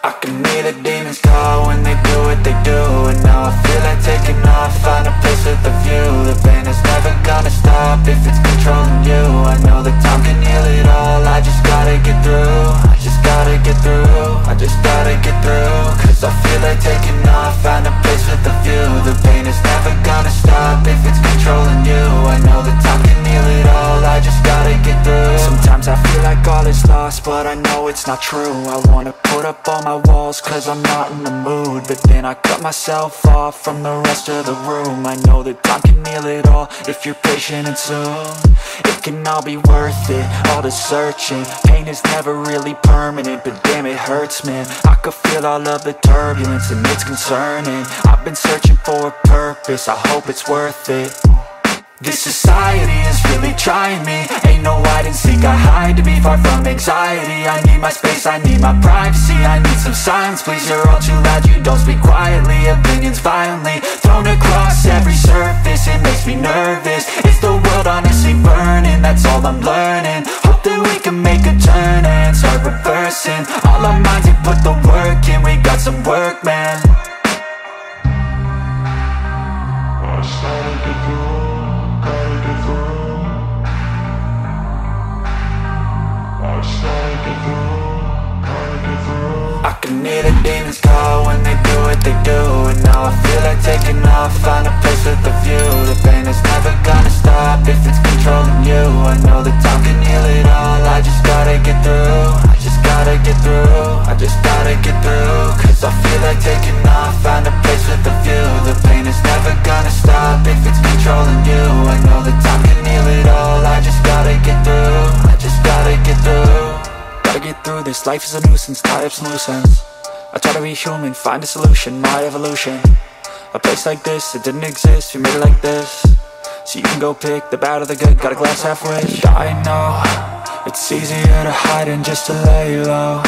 I can hear the demons call when they do what they do. And now I feel like taking off, find a place with a view. The pain is never gonna stop if it's controlling you. I know that time can heal it all, I just gotta get through. I just gotta get through, I just gotta get through. Cause I feel like taking off, find a place with a view. The pain is never gonna stop if it's controlling you. I know that time can heal it all, I just gotta get through. Sometimes I feel like all is lost, but I know it's not true. I wanna put up all my walls cause I'm not in the mood, but then I cut myself off from the rest of the room. I know that time can heal it all if you're patient, and soon it can all be worth it, all the searching. Pain is never really permanent, but damn it hurts, man. I could feel all of the turbulence and it's concerning. I've been searching for a purpose, I hope it's worth it. This society is really trying me. Ain't no hide and seek, I hide to be far from anxiety. I need my space, I need my privacy. I need some silence, please, you're all too loud. You don't speak quietly, opinions violently thrown across every surface. It makes me nervous, is the world honestly burning? That's all I'm learning. Hope that we can make a turn and start reversing all our minds and put the work in. We got some work, man. I can hear the demons call when they do what they do. And now I feel like taking off, find a place with a view. The pain is never gonna stop if it's controlling you. I know that time can heal it all, I just gotta get through. I just gotta get through, I just gotta get through. Cause I feel like taking off, find a place with a view. The pain is never gonna stop if it's controlling you. I know that time can heal it all, I just gotta get through. I just gotta get through. Gotta get through this, life is a nuisance, tie up some loose ends. I try to be human, find a solution, my evolution. A place like this, it didn't exist, we made it like this. So you can go pick the bad or the good, got a glass half full. I know, it's easier to hide than just to lay low.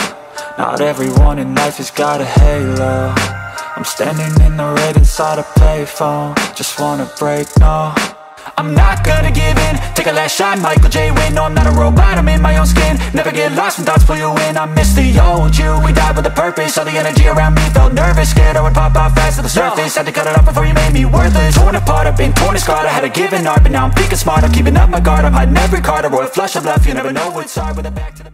Not everyone in life has got a halo. I'm standing in the red inside a payphone. Just wanna break, no, I'm not gonna give in. Take a last shot, Michael J. Win. No, I'm not a robot, I'm in my own skin. Never get lost when thoughts pull you in. I miss the old you, we died with a purpose. All the energy around me felt nervous. Scared I would pop out fast to the surface. Had to cut it off before you made me worthless. Torn apart, I've been torn and scarred. I had a given art, but now I'm thinking smart. I'm keeping up my guard, I'm hiding every card. A royal flush of love, you never know what's hard. With a back to the